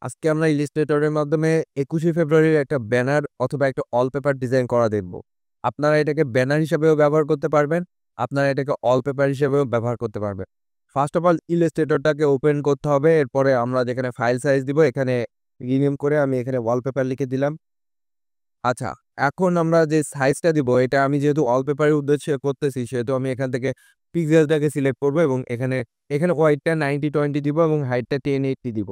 আজকে আমরা ইলিস্ট্রেটরের মাধ্যমে ২১শে ফেব্রুয়ারির একটা ব্যানার অথবা একটা ওয়ালপেপার ডিজাইন করা দেখব। আপনারা এটাকে ব্যানার হিসেবেও ব্যবহার করতে পারবেন, আপনারা এটাকে ওয়ালপেপার হিসেবেও ব্যবহার করতে পারবেন। ফার্স্ট অফ অল ইলিস্ট্রেটরটাকে ওপেন করতে হবে। এরপরে আমরা যেখানে ফাইল সাইজ দিব এখানে রিনেম করে আমি এখানে ওয়ালপেপার লিখে দিলাম। আচ্ছা, এখন আমরা যে সাইজটা দিব এটা আমি যেহেতু ওয়ালপেপারের উদ্দেশ্যে করতেছি সেহেতু আমি এখান থেকে পিক্সেলটাকে সিলেক্ট করব এবং এখানে এখানে ওয়াইডটা 90/20 দিব এবং হাইটটা 1080 দিব।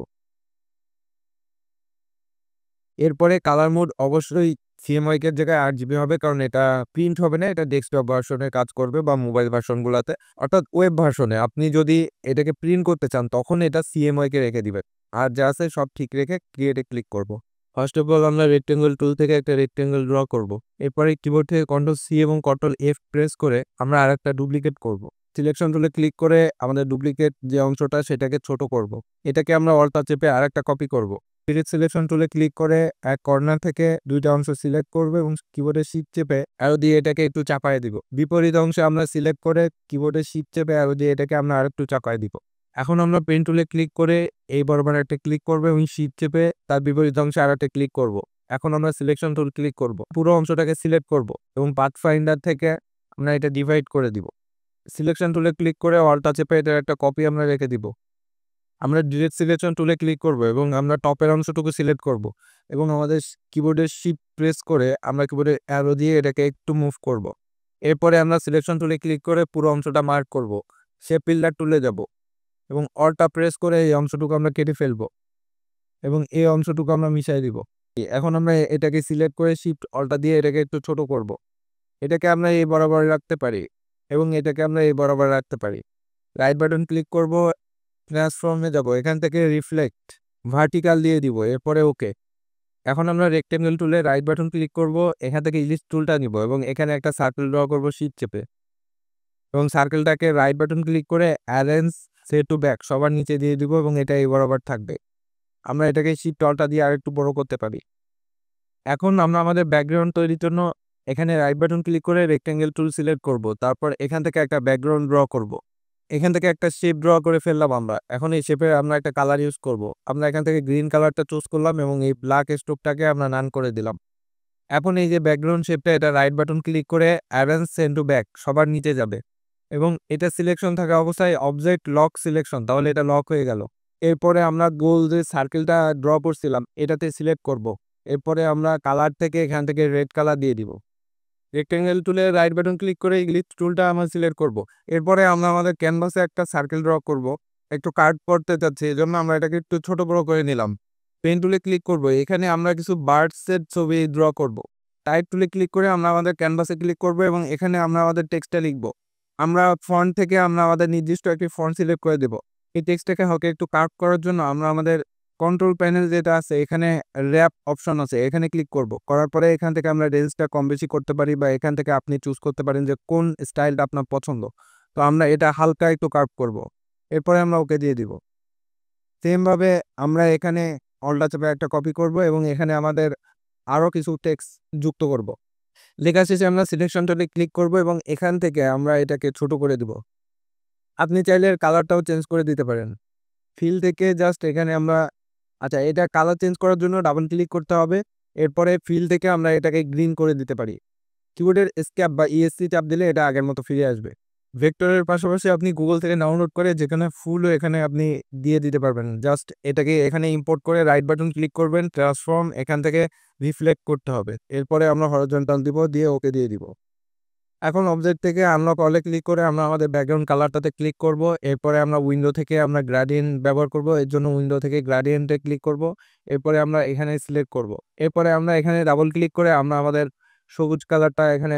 এরপরে কালার মোড অবশ্যই সিএমওয়াইক এর জায়গায় 8 জিবি হবে, কারণ এটা প্রিন্ট হবে না, এটা ডেস্কটপ ভার্সনে কাজ করবে বা মোবাইল ভার্সনগুলোতে, অর্থাৎ ওয়েব ভার্সনে। আপনি যদি এটাকে প্রিন্ট করতে চান তখন এটা সিএমওয়াইকে রেখে দিবেন। আর যা আছে সব ঠিক রেখে ক্রিয়েটে ক্লিক করব। ফার্স্ট অফ অল আমরা রেক্টেঙ্গল টুল থেকে একটা রেক্টেঙ্গল ড্র করব। এরপরে কিবোর্ড থেকে কন্ট্রোল সি এবং কন্ট্রোল এফ প্রেস করে আমরা আরেকটা ডুপ্লিকেট করব। সিলেকশন টুলে ক্লিক করে আমাদের ডুপ্লিকেট যে অংশটা সেটাকে ছোট করব। এটাকে আমরা অল্টা চেপে আরেকটা কপি করব। ডিরেক্ট সিলেকশন টুলে ক্লিক করে এক কর্নার থেকে দুইটা অংশ সিলেক্ট করবে এবং কিবোর্ডে শিফট চেপে অ্যারো দিয়ে এটাকে একটু চাপায় দিব। বিপরীত অংশে আমরা সিলেক্ট করে কিবোর্ডে শিফট চেপে অ্যারো দিয়ে এটাকে আমরা আরেকটু চাপায় দিব। এখন আমরা পেন টুলে ক্লিক করে এই বরাবর একটা ক্লিক করব এবং শিফট চেপে তার বিপরীত অংশে আরেকটা ক্লিক করব। এখন আমরা সিলেকশন টুল ক্লিক করব, পুরো অংশটাকে সিলেক্ট করব এবং পাথ ফাইন্ডার থেকে আমরা এটা ডিভাইড করে দিব। সিলেকশন টুলে ক্লিক করে অল্টা চেপে এটার একটা কপি আমরা রেখে দিব। আমরা ডিরেক্ট সিলেকশন টুলে ক্লিক করব এবং আমরা টপের অংশটুকু সিলেক্ট করব এবং আমাদের কিবোর্ডের শিফট প্রেস করে আমরা কিবোর্ডের অ্যারো দিয়ে এটাকে একটু মুভ করব। এরপরে আমরা সিলেকশন টুলে ক্লিক করে পুরো অংশটা মার্ক করব। শেপ বিল্ডার টুলে যাব এবং অল্টা প্রেস করে এই অংশটুকু আমরা কেটে ফেলব এবং এই অংশটুকু আমরা মিশাই দিব। এখন আমরা এটাকে সিলেক্ট করে শিফট অল্টা দিয়ে এটাকে একটু ছোট করব। এটাকে আমরা এই বরাবর রাখতে পারি এবং এটাকে আমরা এই বরাবর রাখতে পারি। রাইট বাটন ক্লিক করব, ট্রান্সফর্মে যাব, এখান থেকে রিফ্লেক্ট ভার্টিক্যাল দিয়ে দিব, এরপরে ওকে। এখন আমরা রেক্টেঙ্গেল টুলে রাইট বাটন ক্লিক করব, এখান থেকে ইলিপ্স টুলটা নিব এবং এখানে একটা সার্কেল ড্র করব শিফট চেপে এবং সার্কেলটাকে রাইট বাটন ক্লিক করে অ্যারেঞ্জ সেট টু ব্যাক সবার নিচে দিয়ে দিব এবং এটা এই বরাবর থাকবে। আমরা এটাকে শিফট অল্টা দিয়ে আরেকটু বড় করতে পারি। এখন আমরা আমাদের ব্যাকগ্রাউন্ড তৈরির জন্য এখানে রাইট বাটন ক্লিক করে রেক্টেঙ্গেল টুল সিলেক্ট করব, তারপর এখান থেকে একটা ব্যাকগ্রাউন্ড ড্র করব। এখান থেকে একটা শেপ ড্র করে ফেললাম আমরা। এখন এই শেপে আমরা একটা কালার ইউজ করব। আমরা এখান থেকে গ্রিন কালারটা চুজ করলাম এবং এই ব্ল্যাক স্ট্রোকটাকে আমরা নান করে দিলাম। এখন এই যে ব্যাকগ্রাউন্ড শেপটা, এটা রাইট বাটন ক্লিক করে অ্যারেঞ্জ সেন্ড টু ব্যাক সবার নিচে যাবে এবং এটা সিলেকশন থাকা অবস্থায় অবজেক্ট লক সিলেকশন, তাহলে এটা লক হয়ে গেল। এরপরে আমরা গোল যে সার্কেলটা ড্র করছিলাম এটাতে সিলেক্ট করব। এরপরে আমরা কালার থেকে এখান থেকে রেড কালার দিয়ে দিব। রেক্টেঙ্গেল টুলে রাইট বাটন ক্লিক করে ইলিপ্স টুলটা আমরা সিলেক্ট করব। এরপরে আমরা আমাদের ক্যানভাসে একটা সার্কেল ড্র করব। একটু কার্ভ করতে চাচ্ছি, এই জন্য আমরা এটাকে একটু ছোট বড় করে নিলাম। পেন টুলে ক্লিক করব, এখানে আমরা কিছু বার্ডসের ছবি ড্র করব। টাইপ টুলে ক্লিক করে আমরা আমাদের ক্যানভাসে ক্লিক করব এবং এখানে আমরা আমাদের টেক্সটটা লিখব। আমরা ফন্ট থেকে আমরা আমাদের নির্দিষ্ট একটি ফন্ট সিলেক্ট করে দেব। এই টেক্সটটাকে হয়তো একটু কার্ভ করার জন্য আমরা আমাদের কন্ট্রোল প্যানেল যেটা আছে এখানে র্যাপ অপশন আছে, এখানে ক্লিক করব। করার পরে এখান থেকে আমরা রেঞ্জটা কম বেশি করতে পারি বা এখান থেকে আপনি চুজ করতে পারেন যে কোন স্টাইলটা আপনার পছন্দ। তো আমরা এটা হালকা একটু কার্ভ করব, এরপরে আমরা ওকে দিয়ে দিব। সেমভাবে আমরা এখানে অল্টা চেপে একটা কপি করব এবং এখানে আমাদের আরও কিছু টেক্সট যুক্ত করব। লেখা শেষে আমরা সিলেকশন টুলে ক্লিক করব এবং এখান থেকে আমরা এটাকে ছোট করে দিব। আপনি চাইলে কালারটাও চেঞ্জ করে দিতে পারেন। ফিল থেকে জাস্ট এখানে আমরা আচ্ছা, এটা কালার চেঞ্জ করার জন্য ডাবল ক্লিক করতে হবে। এরপরে ফিল থেকে আমরা এটাকে গ্রিন করে দিতে পারি। কিবোর্ডের এসকেপ বা ইএসসি চাপ দিলে এটা আগের মতো ফিরে আসবে। ভেক্টরের পাশাপাশি আপনি গুগল থেকে ডাউনলোড করে যেখানে ফুলও এখানে আপনি দিয়ে দিতে পারবেন। জাস্ট এটাকে এখানে ইম্পোর্ট করে রাইট বাটন ক্লিক করবেন, ট্রান্সফর্ম, এখান থেকে রিফ্লেক্ট করতে হবে। এরপরে আমরা হরিজন্টাল দিব, দিয়ে ওকে দিয়ে দিব। এখন অবজেক্ট থেকে আনলক অলে ক্লিক করে আমরা আমাদের ব্যাকগ্রাউন্ড কালারটাতে ক্লিক করব। এরপরে আমরা উইন্ডো থেকে আমরা গ্রেডিয়েন্ট ব্যবহার করব, এর জন্য উইন্ডো থেকে গ্রেডিয়েন্টে ক্লিক করব। এরপরে আমরা এখানে সিলেক্ট করব। এরপরে আমরা এখানে ডাবল ক্লিক করে আমরা আমাদের সবুজ কালারটা এখানে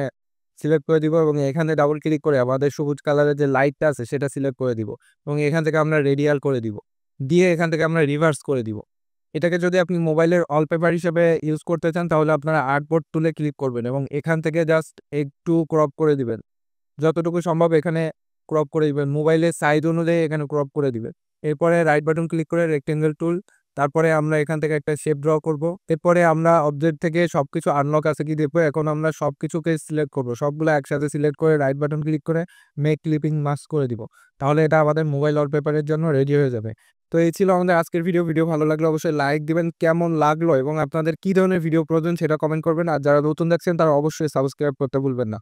সিলেক্ট করে দিব এবং এখানে ডাবল ক্লিক করে আমাদের সবুজ কালারের যে লাইটটা আছে সেটা সিলেক্ট করে দিব এবং এখান থেকে আমরা রেডিয়াল করে দিব, দিয়ে এখান থেকে আমরা রিভার্স করে দিব। এটাকে যদি আপনি মোবাইলের ওয়ালপেপার হিসেবে ইউজ করতে চান তাহলে আপনারা আর্টবোর্ড টুলে ক্লিক করবেন এবং এখান থেকে জাস্ট একটু ক্রপ করে দিবেন, যতটুকু সম্ভব এখানে ক্রপ করে দিবেন। মোবাইলের সাইজ অনুযায়ী এখানে ক্রপ করে দিবেন। এরপরে রাইট বাটন ক্লিক করে রেক্টেঙ্গেল টুল, তারপরে আমরা এখান থেকে একটা শেপ ড্র করব। এরপরে আমরা অবজেক্ট থেকে সবকিছু আনলক আছে কি দেখবো। এখন আমরা সবকিছুকে সিলেক্ট করব, সবগুলো একসাথে সিলেক্ট করে রাইট বাটন ক্লিক করে মেক ক্লিপিং মাস্ক করে দিব। তাহলে এটা আমাদের মোবাইল ওয়ালপেপারের জন্য রেডি হয়ে যাবে। তো এই ছিল আমাদের আজকের ভিডিও ভালো লাগলে অবশ্যই লাইক দিবেন। কেমন লাগলো এবং আপনাদের কি ধরনের ভিডিও প্রয়োজন সেটা কমেন্ট করবেন। আর যারা নতুন দেখছেন তারা অবশ্যই সাবস্ক্রাইব করতে ভুলবেন না।